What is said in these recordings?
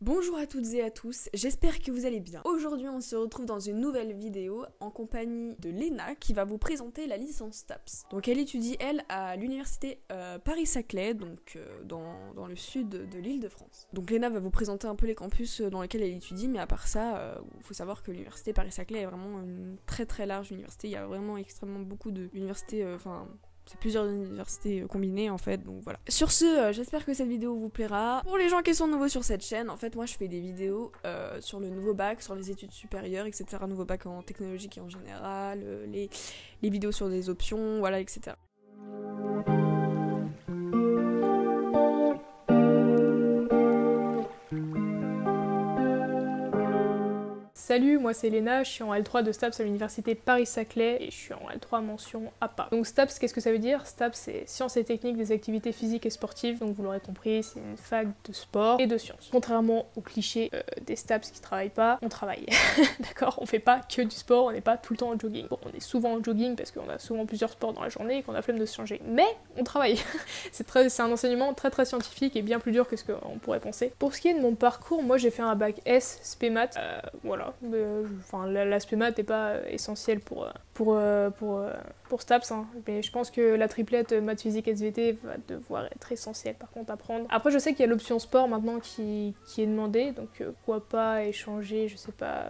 Bonjour à toutes et à tous, j'espère que vous allez bien. Aujourd'hui on se retrouve dans une nouvelle vidéo en compagnie de Léna qui va vous présenter la licence STAPS. Donc elle étudie elle à l'université Paris-Saclay, donc dans le sud de l'Île-de-France. Donc Léna va vous présenter un peu les campus dans lesquels elle étudie, mais à part ça, il faut savoir que l'université Paris-Saclay est vraiment une très très large université, il y a vraiment extrêmement beaucoup d'universités, c'est plusieurs universités combinées en fait, donc voilà. Sur ce, j'espère que cette vidéo vous plaira. Pour les gens qui sont nouveaux sur cette chaîne, en fait moi je fais des vidéos sur le nouveau bac, sur les études supérieures, etc. Nouveau bac en technologique et en général, les vidéos sur des options, voilà, etc. Salut, moi c'est Léna, je suis en L3 de STAPS à l'université Paris-Saclay et je suis en L3 mention APA. Donc STAPS, qu'est-ce que ça veut dire? STAPS c'est Sciences et Techniques des Activités Physiques et Sportives, donc vous l'aurez compris, c'est une fac de sport et de sciences. Contrairement aux clichés des STAPS qui travaillent pas, on travaille. D'accord? On fait pas que du sport, on n'est pas tout le temps en jogging. Bon, on est souvent en jogging parce qu'on a souvent plusieurs sports dans la journée et qu'on a flemme de se changer, mais on travaille. C'est un enseignement très très scientifique et bien plus dur que ce qu'on pourrait penser. Pour ce qui est de mon parcours, moi j'ai fait un bac S spé maths, voilà. L'aspect maths n'est pas essentiel pour STAPS, hein. Mais je pense que la triplette maths physique SVT va devoir être essentielle par contre à prendre. Après je sais qu'il y a l'option sport maintenant qui est demandée, donc pourquoi pas échanger, je sais pas,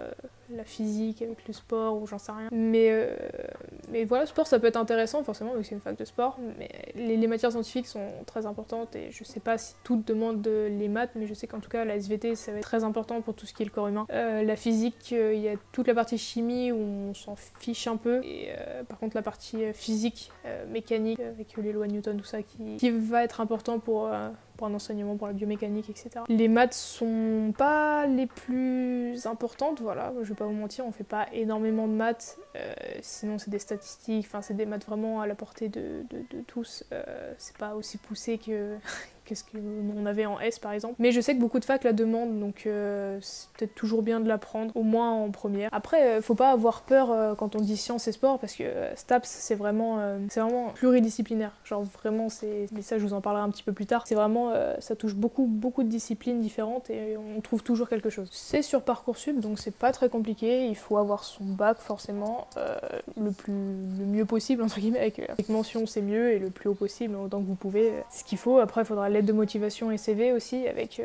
la physique avec le sport ou j'en sais rien. Mais voilà, sport ça peut être intéressant forcément vu que c'est une fac de sport, mais les matières scientifiques sont très importantes et je sais pas si toutes demandent les maths, mais je sais qu'en tout cas la SVT ça va être très important pour tout ce qui est le corps humain. La physique, il y a toute la partie chimie où on s'en fiche un peu, et par contre la partie physique, mécanique, avec les lois de Newton, tout ça, qui va être important pour un enseignement, pour la biomécanique, etc. Les maths sont pas les plus importantes, voilà, je vais pas vous mentir, on fait pas énormément de maths, sinon c'est des statistiques, enfin c'est des maths vraiment à la portée de tous, c'est pas aussi poussé que qu'est-ce qu'on avait en S par exemple. Mais je sais que beaucoup de facs la demandent, donc c'est peut-être toujours bien de l'apprendre, au moins en première. Après, faut pas avoir peur quand on dit sciences et sport, parce que STAPS c'est vraiment pluridisciplinaire. Genre vraiment, mais ça je vous en parlerai un petit peu plus tard. C'est vraiment, ça touche beaucoup de disciplines différentes et on trouve toujours quelque chose. C'est sur Parcoursup, donc c'est pas très compliqué. Il faut avoir son bac forcément, le mieux possible entre guillemets, avec mention c'est mieux, et le plus haut possible autant que vous pouvez. Ce qu'il faut. Après, il faudra lettre de motivation et CV aussi, avec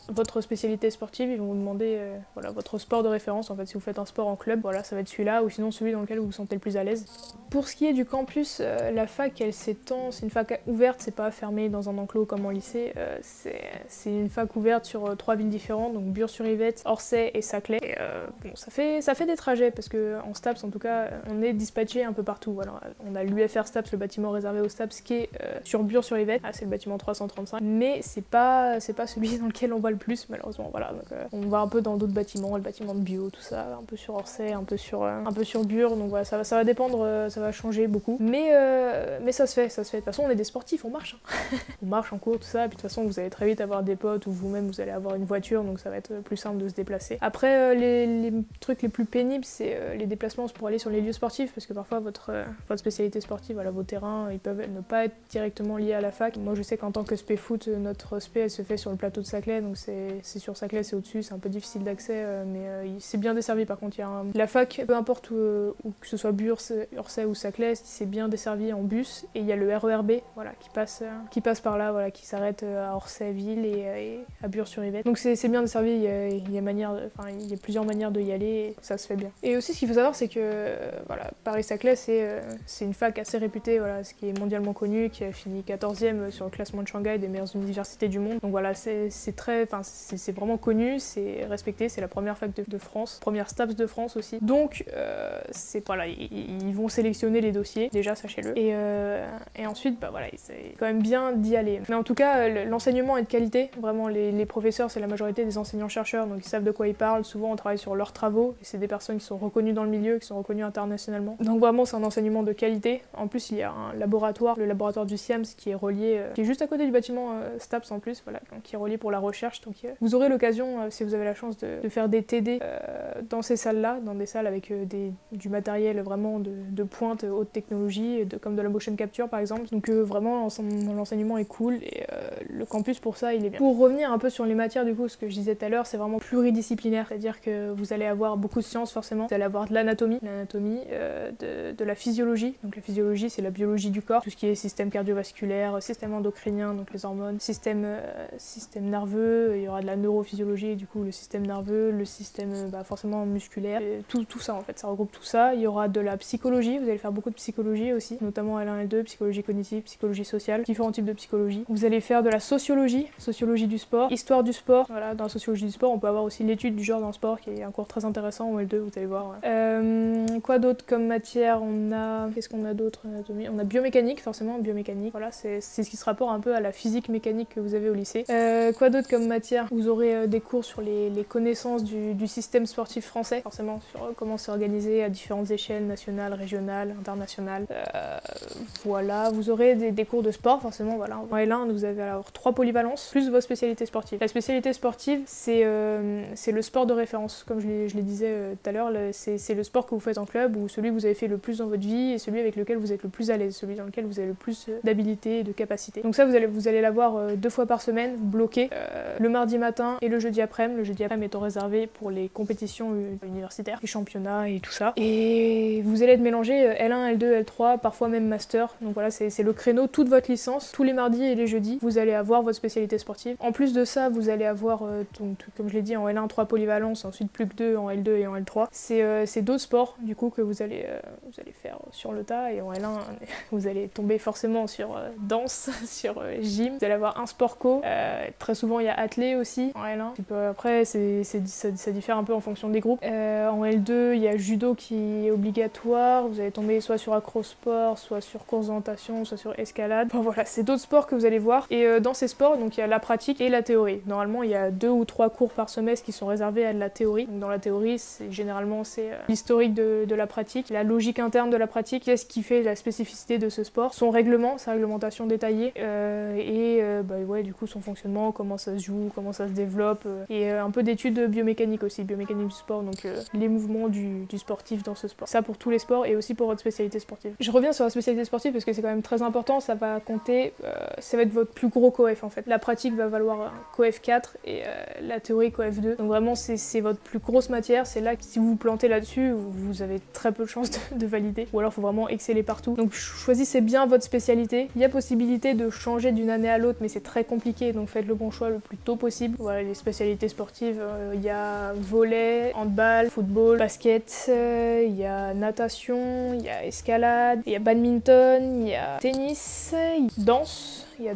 votre spécialité sportive. Ils vont vous demander voilà, votre sport de référence. En fait, si vous faites un sport en club, voilà, ça va être celui-là, ou sinon celui dans lequel vous vous sentez le plus à l'aise. Pour ce qui est du campus, la fac, elle s'étend, c'est une fac ouverte, c'est pas fermé dans un enclos comme en lycée. C'est une fac ouverte sur 3 villes différentes, donc Bure-sur-Yvette, Orsay et Saclay. Et, bon, ça fait des trajets, parce que en STAPS, en tout cas, on est dispatché un peu partout. Voilà. On a l'UFR STAPS, le bâtiment réservé aux STAPS, qui est sur Bure-sur-Yvette. Ah, c'est le bâtiment 335. Mais c'est pas celui dans lequel on va le plus, malheureusement. Voilà, donc, on va un peu dans d'autres bâtiments, le bâtiment de bio, tout ça, un peu sur Orsay, un peu sur Bure. Donc voilà, ça va dépendre, ça va changer beaucoup. Mais ça se fait. De toute façon, on est des sportifs, on marche. Hein. On marche en cours, tout ça. Et puis de toute façon, vous allez très vite avoir des potes, ou vous-même, vous allez avoir une voiture, donc ça va être plus simple de se déplacer. Après, les trucs les plus pénibles, c'est les déplacements pour aller sur les lieux sportifs, parce que parfois, votre spécialité sportive, voilà, vos terrains, ils peuvent ne pas être directement liés à la fac. Moi, je sais qu'en tant que spé foot, notre spé, elle se fait sur le plateau de Saclay, donc c'est sur Saclay, c'est au-dessus, c'est un peu difficile d'accès, mais c'est bien desservi. Par contre, la fac, peu importe où que ce soit Bure, Orsay ou Saclay, c'est bien desservi en bus, et il y a le RER B, voilà, qui passe par là, voilà, qui s'arrête à Orsay-Ville et à Bure-sur-Yvette. Donc c'est bien desservi, il y a plusieurs manières de y aller, et ça se fait bien. Et aussi, ce qu'il faut savoir, c'est que voilà, Paris-Saclay, c'est une fac assez réputée, voilà, ce qui est mondialement connu, qui a fini 14e sur le classement de Shanghai des meilleures universités du monde. Donc voilà, c'est vraiment connu, c'est respecté, c'est la première fac de France, première STAPS de France aussi. Donc voilà, ils vont sélectionner les dossiers, déjà, sachez-le. Et ensuite, bah voilà, c'est quand même bien d'y aller. Mais en tout cas, l'enseignement est de qualité. Vraiment, les professeurs, c'est la majorité des enseignants-chercheurs, donc ils savent de quoi ils parlent. Souvent, on travaille sur leurs travaux, et c'est des personnes qui sont reconnues dans le milieu, qui sont reconnues internationalement. Donc vraiment, c'est un enseignement de qualité. En plus, il y a un laboratoire, le laboratoire du SIAMS, qui est relié, qui est juste à côté du bâtiment bâtiment STAPS en plus, voilà, qui est relié pour la recherche. Donc vous aurez l'occasion, si vous avez la chance, de faire des TD dans ces salles-là, dans des salles avec du matériel vraiment de pointe, haute technologie, comme de la motion capture par exemple. Donc vraiment l'enseignement est cool et le campus pour ça il est bien. Pour revenir un peu sur les matières, du coup, ce que je disais tout à l'heure, c'est vraiment pluridisciplinaire, c'est-à-dire que vous allez avoir beaucoup de sciences forcément, vous allez avoir de l'anatomie, de la physiologie. Donc la physiologie, c'est la biologie du corps, tout ce qui est système cardiovasculaire, système endocrinien, donc les hormones, système nerveux, il y aura de la neurophysiologie, du coup le système nerveux, le système forcément musculaire, tout ça en fait, ça regroupe tout ça. Il y aura de la psychologie, vous allez faire beaucoup de psychologie aussi, notamment L1, L2, psychologie cognitive, psychologie sociale, différents types de psychologie. Vous allez faire de la sociologie du sport, histoire du sport. Voilà, dans la sociologie du sport, on peut avoir aussi l'étude du genre dans le sport, qui est un cours très intéressant en L2, vous allez voir. Quoi d'autre comme matière? Qu'est-ce qu'on a d'autre? Anatomie. On a biomécanique, forcément, biomécanique. Voilà, c'est ce qui se rapporte un peu à la physique mécanique que vous avez au lycée. Quoi d'autre comme matière? Vous aurez des cours sur les connaissances du système sportif français, forcément, sur comment s'organiser à différentes échelles, nationales, régionales, internationales. Voilà, vous aurez des cours de sport, forcément, voilà. En L1, vous allez avoir 3 polyvalences, plus vos spécialités sportives. La spécialité sportive, c'est le sport de référence. Comme je les disais tout à l'heure, c'est le sport que vous faites en club, ou celui que vous avez fait le plus dans votre vie, et celui avec lequel vous êtes le plus à l'aise, celui dans lequel vous avez le plus d'habilité et de capacité. Donc ça, vous allez l'avoir 2 fois par semaine, bloqué, le mardi matin et le jeudi après-midi. Le jeudi après-midi étant réservé pour les compétitions universitaires, les championnats et tout ça. Et vous allez être mélangé L1, L2, L3, parfois même master. Donc voilà, c'est le créneau, toute votre licence, tous les mardis et les jeudis, vous allez avoir votre spécialité sportive. En plus de ça, vous allez avoir, donc, comme je l'ai dit, en L1, 3 polyvalences, ensuite plus que 2 en L2 et en L3. C'est d'autres sports, du coup, que vous allez faire sur le tas. Et en L1, vous allez tomber forcément sur danse, sur gym. Vous allez avoir un sport co. Très souvent, il y a athlé aussi en L1. Après, ça diffère un peu en fonction des groupes. En L2, il y a judo qui est obligatoire. Vous allez tomber soit sur acrosport, soit sur course d'orientation, soit sur escalade. Bon voilà, c'est d'autres sports que vous allez voir. Et dans ces sports, donc il y a la pratique et la théorie. Normalement, il y a 2 ou 3 cours par semestre qui sont réservés à de la théorie. Donc dans la théorie, généralement, c'est l'historique de la pratique, la logique interne de la pratique, qu'est-ce qui fait la spécificité de ce sport, son règlement, sa réglementation détaillée, ouais, du coup son fonctionnement, comment ça se joue, comment ça se développe, et un peu d'études biomécaniques aussi, biomécanique du sport, donc les mouvements du sportif dans ce sport. Ça pour tous les sports et aussi pour votre spécialité sportive. Je reviens sur la spécialité sportive parce que c'est quand même très important, ça va compter, ça va être votre plus gros coef en fait. La pratique va valoir un coef 4 et la théorie coef 2. Donc vraiment c'est votre plus grosse matière, c'est là que si vous vous plantez là-dessus, vous avez très peu de chances de valider, ou alors il faut vraiment exceller partout. Donc choisissez bien votre spécialité. Il y a possibilité de changer d'une année à l'autre, mais c'est très compliqué, donc faites le bon choix le plus tôt possible. Voilà, les spécialités sportives, il y a volley, handball, football, basket, il y a natation, il y a escalade, il y a badminton, il y a tennis, danse. Il y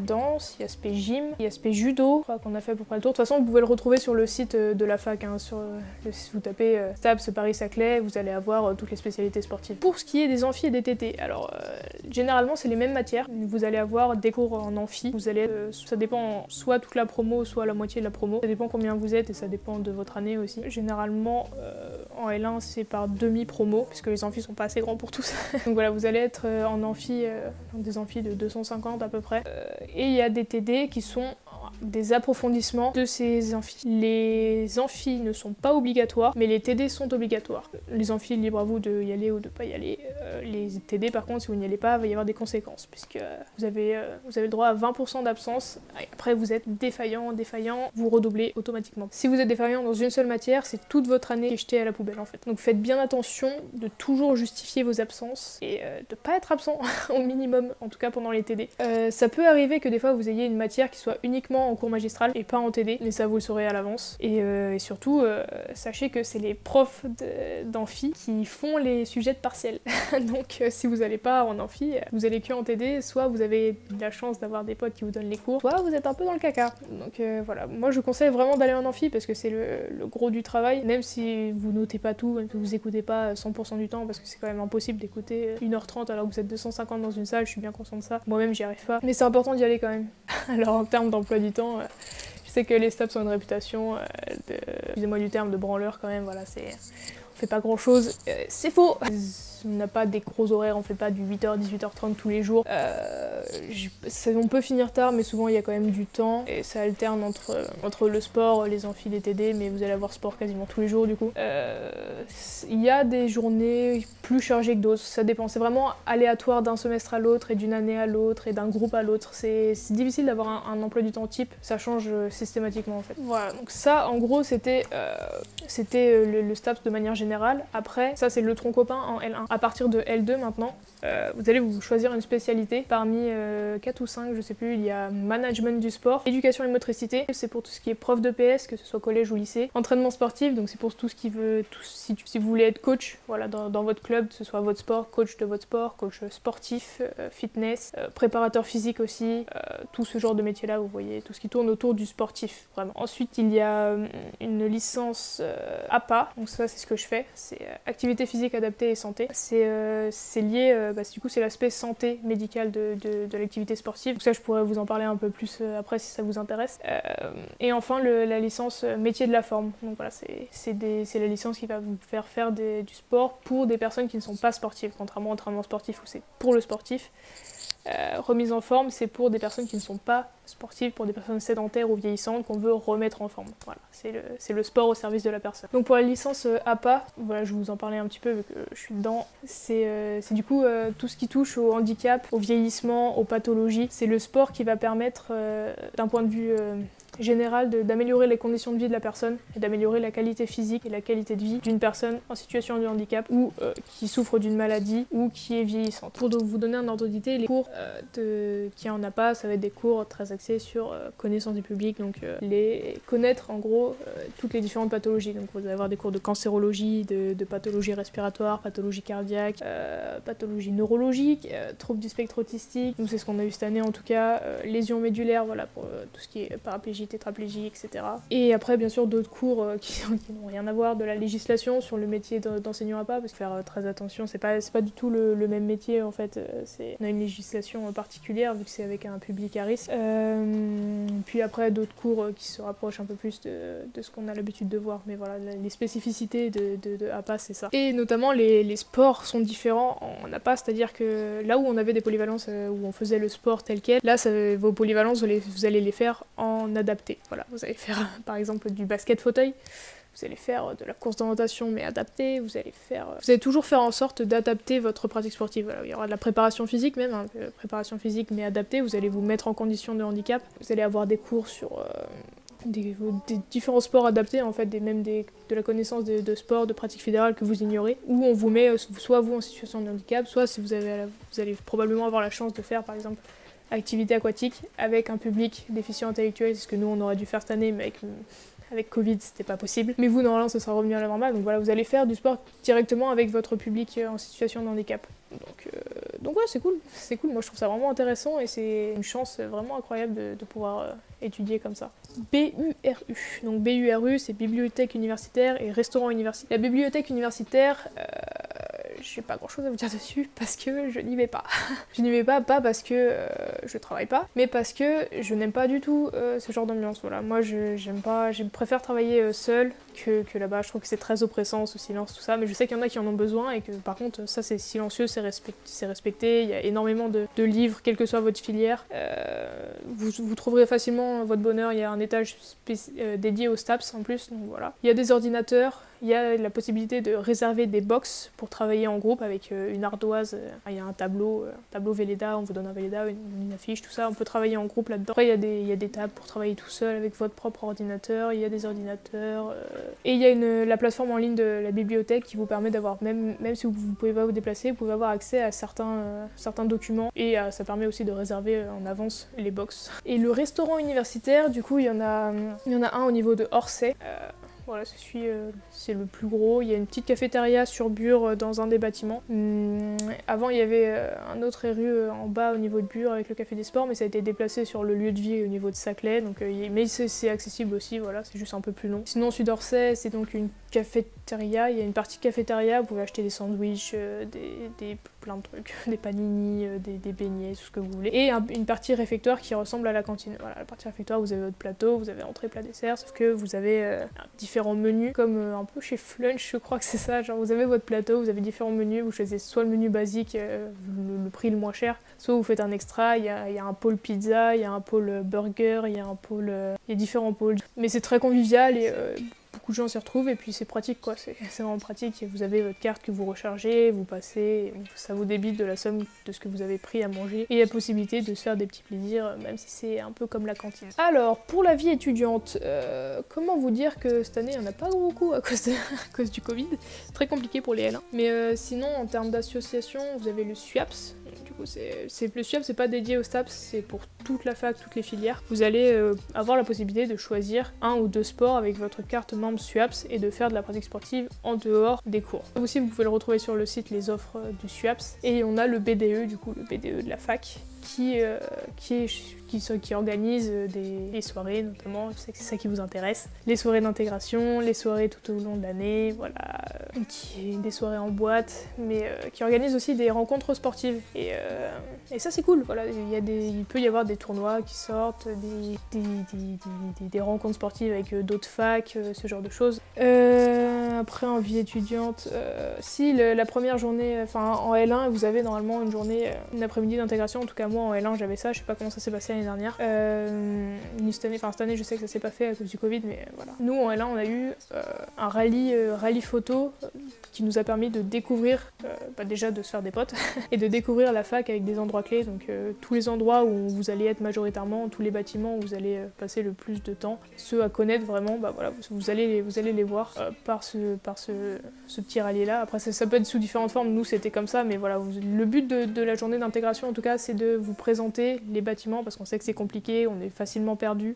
a spé gym, il y a spé judo, je crois qu'on a fait à peu près le tour. De toute façon, vous pouvez le retrouver sur le site de la fac, hein, si vous tapez STAPS Paris-Saclay, vous allez avoir toutes les spécialités sportives. Pour ce qui est des amphis et des TT, alors généralement c'est les mêmes matières. Vous allez avoir des cours en amphi, vous allez, ça dépend soit toute la promo, soit la moitié de la promo. Ça dépend combien vous êtes et ça dépend de votre année aussi. Généralement, en L1 c'est par demi-promo, puisque les amphis sont pas assez grands pour tous. Donc voilà, vous allez être en amphi, des amphis de 250 à peu près. Et il y a des TD qui sont des approfondissements de ces amphis. Les amphis ne sont pas obligatoires, mais les TD sont obligatoires. Les amphis, libre à vous de y aller ou de pas y aller. Les TD, par contre, si vous n'y allez pas, il va y avoir des conséquences, puisque vous avez le droit à 20% d'absence. Après, vous êtes défaillant, vous redoublez automatiquement. Si vous êtes défaillant dans une seule matière, c'est toute votre année qui est jetée à la poubelle, en fait. Donc faites bien attention de toujours justifier vos absences et de pas être absent au minimum, en tout cas pendant les TD. Ça peut arriver que des fois vous ayez une matière qui soit uniquement en cours magistral et pas en TD, mais ça vous le saurez à l'avance. Et surtout, sachez que c'est les profs d'amphi qui font les sujets de partiel. Donc si vous n'allez pas en amphi, vous allez que en TD, soit vous avez de la chance d'avoir des potes qui vous donnent les cours, soit vous êtes un peu dans le caca. Donc voilà, moi je conseille vraiment d'aller en amphi parce que c'est le gros du travail, même si vous notez pas tout, même si vous écoutez pas 100% du temps, parce que c'est quand même impossible d'écouter 1h30 alors que vous êtes 250 dans une salle, je suis bien consciente de ça. Moi-même j'y arrive pas, mais c'est important d'y aller quand même. Alors en termes d'emploi du temps, je sais que les STAPS ont une réputation excusez-moi du terme, de branleur quand même, voilà, on fait pas grand chose, c'est faux. on n'a pas des gros horaires, on fait pas du 8h, 18h30 tous les jours. On peut finir tard, mais souvent il y a quand même du temps, et ça alterne entre le sport, les amphis, les TD, mais vous allez avoir sport quasiment tous les jours du coup. Il y a des journées plus chargées que d'autres, ça dépend, c'est vraiment aléatoire d'un semestre à l'autre, et d'une année à l'autre, et d'un groupe à l'autre. C'est difficile d'avoir un emploi du temps type, ça change systématiquement en fait. Voilà, donc ça en gros c'était le STAPS de manière générale. Après, ça c'est le tronc commun en L1. À partir de L2 maintenant, vous allez vous choisir une spécialité. Parmi 4 ou 5, je sais plus, il y a management du sport, éducation et motricité, c'est pour tout ce qui est prof de PS, que ce soit collège ou lycée. Entraînement sportif, donc c'est pour tout ce qui veut, si vous voulez être coach, voilà, dans votre club, que ce soit votre sport, coach de votre sport, coach sportif, fitness, préparateur physique aussi, tout ce genre de métier-là, vous voyez, tout ce qui tourne autour du sportif, vraiment. Ensuite, il y a une licence APA, donc ça c'est ce que je fais, c'est activité physique adaptée et santé. C'est lié, du coup c'est l'aspect santé médicale de l'activité sportive, donc ça je pourrais vous en parler un peu plus après si ça vous intéresse. Et enfin la licence métier de la forme, donc voilà, c'est la licence qui va vous faire faire du sport pour des personnes qui ne sont pas sportives, contrairement au entraînement sportif où c'est pour le sportif. Remise en forme, c'est pour des personnes qui ne sont pas sportives, pour des personnes sédentaires ou vieillissantes qu'on veut remettre en forme. Voilà, c'est le sport au service de la personne. Donc pour la licence APA, voilà, je vais vous en parler un petit peu vu que je suis dedans. C'est du coup tout ce qui touche au handicap, au vieillissement, aux pathologies. C'est le sport qui va permettre, d'un point de vue général, d'améliorer les conditions de vie de la personne et d'améliorer la qualité physique et la qualité de vie d'une personne en situation de handicap ou qui souffre d'une maladie ou qui est vieillissante. Pour vous donner un ordre d'idée, les cours qui en a pas, ça va être des cours très axés sur connaissance du public, donc connaître en gros toutes les différentes pathologies. Donc vous allez avoir des cours de cancérologie, de pathologie respiratoire, pathologie cardiaque, pathologie neurologique, troubles du spectre autistique. Nous c'est ce qu'on a eu cette année en tout cas, lésions médulaires, voilà, pour tout ce qui est paraplégie, tétraplégie, etc. Et après, bien sûr, d'autres cours qui n'ont rien à voir, de la législation sur le métier d'enseignant APA, parce qu'il faut faire très attention, c'est pas du tout le même métier en fait, on a une législation particulière vu que c'est avec un public à risque. Puis après, d'autres cours qui se rapprochent un peu plus de ce qu'on a l'habitude de voir, mais voilà, les spécificités de APA, c'est ça. Et notamment, les sports sont différents en APA, c'est-à-dire que là où on avait des polyvalences, où on faisait le sport tel quel, là, vos polyvalences, vous allez les faire en adapté. Voilà, vous allez faire par exemple du basket fauteuil, vous allez faire de la course d'orientation mais adaptée, vous allez toujours faire en sorte d'adapter votre pratique sportive. Voilà, il y aura de la préparation physique même, préparation physique mais adaptée, vous allez vous mettre en condition de handicap, vous allez avoir des cours sur des différents sports adaptés en fait, de la connaissance de sport, de pratique fédérale que vous ignorez, où on vous met soit vous en situation de handicap, soit si vous allez probablement avoir la chance de faire par exemple activité aquatique avec un public déficient intellectuel, c'est ce que nous on aurait dû faire cette année, mais avec Covid c'était pas possible. Mais vous normalement ce sera revenu à la normale, donc voilà, vous allez faire du sport directement avec votre public en situation de handicap. Donc ouais, c'est cool, moi je trouve ça vraiment intéressant et c'est une chance vraiment incroyable de pouvoir étudier comme ça. BURU, donc BURU c'est bibliothèque universitaire et restaurant universitaire. La bibliothèque universitaire, j'ai pas grand chose à vous dire dessus parce que je n'y vais pas. Je n'y vais pas parce que je travaille pas, mais parce que je n'aime pas du tout ce genre d'ambiance. Voilà, moi je préfère travailler seule que là-bas. Je trouve que c'est très oppressant ce silence, tout ça, mais je sais qu'il y en a qui en ont besoin et que par contre ça c'est silencieux, c'est respecté. Il y a énormément de livres, quelle que soit votre filière. Vous trouverez facilement votre bonheur. Il y a un étage dédié aux STAPS en plus, donc voilà. Il y a des ordinateurs. Il y a la possibilité de réserver des box pour travailler en groupe avec une ardoise. Il y a un tableau Velleda, on vous donne un Velleda, une affiche, tout ça. On peut travailler en groupe là-dedans. Après, il y a des tables pour travailler tout seul avec votre propre ordinateur. Il y a des ordinateurs. Et il y a la plateforme en ligne de la bibliothèque qui vous permet d'avoir, même si vous ne pouvez pas vous déplacer, vous pouvez avoir accès à certains documents. Et ça permet aussi de réserver en avance les box. Et le restaurant universitaire, du coup, il y en a un au niveau de Orsay. Voilà, c'est le plus gros. Il y a une petite cafétéria sur Bure dans un des bâtiments. Avant, il y avait un autre RU en bas au niveau de Bure avec le café des sports, mais ça a été déplacé sur le lieu de vie au niveau de Saclay. Donc, mais c'est accessible aussi, voilà, c'est juste un peu plus long. Sinon, Sud Orsay, c'est donc une cafétéria. Il y a une partie cafétéria, vous pouvez acheter des sandwichs, des plein de trucs, des panini, des beignets, tout ce que vous voulez. Et une partie réfectoire qui ressemble à la cantine. Voilà, la partie réfectoire, vous avez votre plateau, vous avez entrée, plat, dessert, sauf que vous avez différents menus, comme un peu chez Flunch, je crois que c'est ça. Genre vous avez votre plateau, vous avez différents menus, vous choisissez soit le menu basique, le prix le moins cher, soit vous faites un extra, il y a un pôle pizza, il y a un pôle burger, il y a différents pôles. Mais c'est très convivial et beaucoup de gens s'y retrouvent et puis c'est pratique quoi, c'est vraiment pratique. Vous avez votre carte que vous rechargez, vous passez, ça vous débite de la somme de ce que vous avez pris à manger et la possibilité de se faire des petits plaisirs même si c'est un peu comme la cantine. Alors pour la vie étudiante, comment vous dire que cette année il n'y en a pas beaucoup à cause du Covid, c'est très compliqué pour les L1. Mais sinon en termes d'association vous avez le SUAPS. Du coup, le SUAPS c'est pas dédié au STAPS, c'est pour toute la fac, toutes les filières. Vous allez avoir la possibilité de choisir un ou deux sports avec votre carte membre SUAPS et de faire de la pratique sportive en dehors des cours. Aussi, vous pouvez le retrouver sur le site, les offres du SUAPS. Et on a le BDE, du coup, le BDE de la fac, qui organise des soirées notamment, je sais que c'est ça qui vous intéresse, les soirées d'intégration, les soirées tout au long de l'année, voilà, des soirées en boîte, mais qui organise aussi des rencontres sportives et ça c'est cool, voilà, il peut y avoir des tournois qui sortent, des rencontres sportives avec d'autres facs, ce genre de choses. Après en vie étudiante, si la première journée, enfin en L1 vous avez normalement une journée, une après-midi d'intégration, en tout cas moi en L1 j'avais ça, je sais pas comment ça s'est passé l'année dernière. Cette année je sais que ça s'est pas fait à cause du Covid, mais voilà. Nous en L1 on a eu un rallye photo qui nous a permis de découvrir, déjà de se faire des potes, et de découvrir la fac avec des endroits clés, donc tous les endroits où vous allez être majoritairement, tous les bâtiments où vous allez passer le plus de temps, ceux à connaître vraiment, voilà, vous allez les voir par ce petit rallye là. Après ça peut être sous différentes formes, nous c'était comme ça, mais voilà, le but de la journée d'intégration en tout cas c'est de vous présenter les bâtiments, parce qu'on sait que c'est compliqué, on est facilement perdu,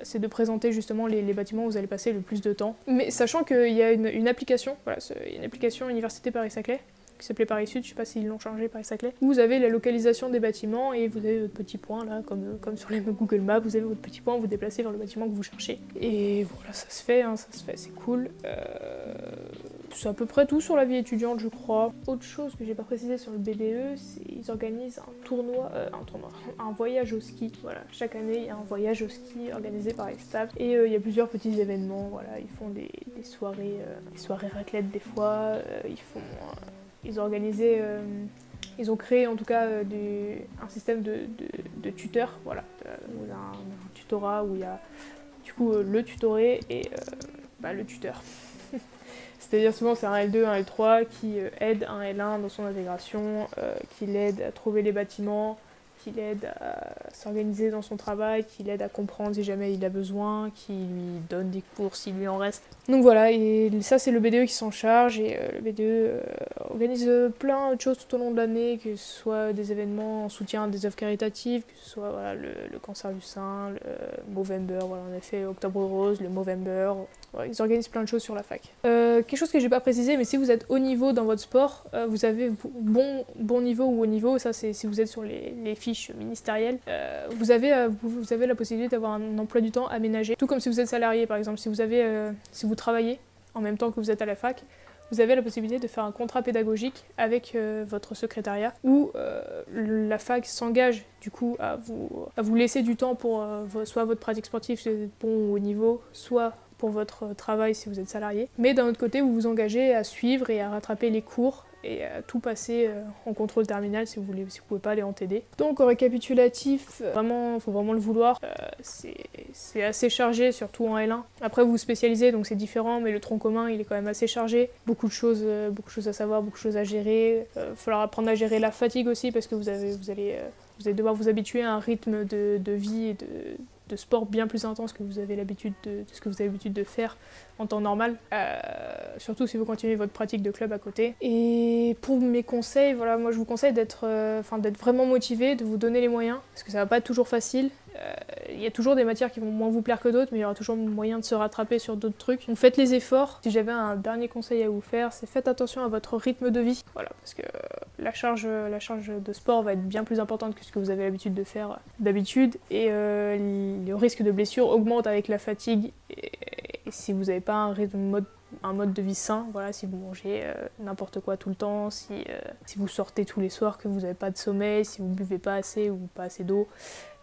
c'est de présenter justement les bâtiments où vous allez passer le plus de temps. Mais sachant qu'il y a une application, voilà, une application Université Paris-Saclay, qui s'appelait Paris Sud, je sais pas s'ils l'ont changé Paris-Saclay, où vous avez la localisation des bâtiments et vous avez votre petit point là, comme sur les Google Maps, vous avez votre petit point, vous déplacez vers le bâtiment que vous cherchez. Et voilà, ça se fait, c'est cool. C'est à peu près tout sur la vie étudiante, je crois. Autre chose que j'ai pas précisé sur le BDE, c'est qu'ils organisent un voyage au ski. Voilà, chaque année il y a un voyage au ski organisé par les staffs et il y a plusieurs petits événements. Voilà, ils font des soirées raclette des fois. Ils ont créé en tout cas un système de tuteurs. Voilà, un tutorat où il y a du coup le tutoré et le tuteur. C'est-à-dire souvent c'est un L2, un L3 qui aide un L1 dans son intégration, qui l'aide à trouver les bâtiments, qui l'aide à s'organiser dans son travail, qui l'aide à comprendre si jamais il a besoin, qui lui donne des cours s'il lui en reste. Donc voilà, et ça c'est le BDE qui s'en charge, et le BDE organise plein de choses tout au long de l'année, que ce soit des événements en soutien à des œuvres caritatives, que ce soit voilà, le cancer du sein, le Movember, voilà, on a fait Octobre Rose, le Movember, voilà, ils organisent plein de choses sur la fac. Quelque chose que j'ai pas précisé, mais si vous êtes haut niveau dans votre sport, vous avez bon niveau ou haut niveau, ça c'est si vous êtes sur les fiches ministérielles, vous avez la possibilité d'avoir un emploi du temps aménagé, tout comme si vous êtes salarié par exemple, si vous travaillez en même temps que vous êtes à la fac, vous avez la possibilité de faire un contrat pédagogique avec votre secrétariat où la fac s'engage du coup à vous laisser du temps pour soit votre pratique sportive si vous êtes bon ou haut niveau, soit pour votre travail si vous êtes salarié. Mais d'un autre côté, vous vous engagez à suivre et à rattraper les cours et à tout passer en contrôle terminal si vous pouvez pas aller en TD. Donc en récapitulatif, faut vraiment le vouloir. C'est assez chargé, surtout en L1. Après vous vous spécialisez, donc c'est différent, mais le tronc commun il est quand même assez chargé. Beaucoup de choses à savoir, beaucoup de choses à gérer. Il va falloir apprendre à gérer la fatigue aussi parce que vous allez devoir vous habituer à un rythme de vie et de sport bien plus intense que vous avez l'habitude de ce que vous avez l'habitude de faire en temps normal, surtout si vous continuez votre pratique de club à côté. Et pour mes conseils, voilà, moi je vous conseille d'être vraiment motivé, de vous donner les moyens, parce que ça va pas être toujours facile. Il y a toujours des matières qui vont moins vous plaire que d'autres, mais il y aura toujours moyen de se rattraper sur d'autres trucs. Donc faites les efforts. Si j'avais un dernier conseil à vous faire, c'est faites attention à votre rythme de vie. Voilà, parce que la charge de sport va être bien plus importante que ce que vous avez l'habitude de faire d'habitude, et le risque de blessure augmente avec la fatigue Et si vous n'avez pas un mode de vie sain, voilà, si vous mangez n'importe quoi tout le temps, si vous sortez tous les soirs, que vous n'avez pas de sommeil, si vous ne buvez pas assez ou pas assez d'eau,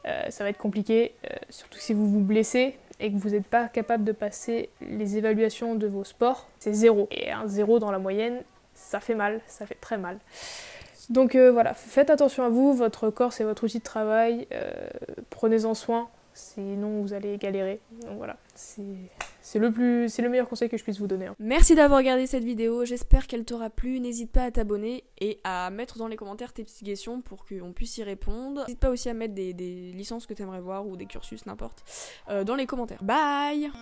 ça va être compliqué, surtout si vous vous blessez et que vous n'êtes pas capable de passer les évaluations de vos sports, c'est 0. Et un 0 dans la moyenne, ça fait mal, ça fait très mal. Donc voilà, faites attention à vous, votre corps c'est votre outil de travail, prenez-en soin, sinon vous allez galérer. Donc voilà, c'est le meilleur conseil que je puisse vous donner. Merci d'avoir regardé cette vidéo, j'espère qu'elle t'aura plu. N'hésite pas à t'abonner et à mettre dans les commentaires tes petites questions pour qu'on puisse y répondre. N'hésite pas aussi à mettre des licences que tu aimerais voir ou des cursus, n'importe, dans les commentaires. Bye!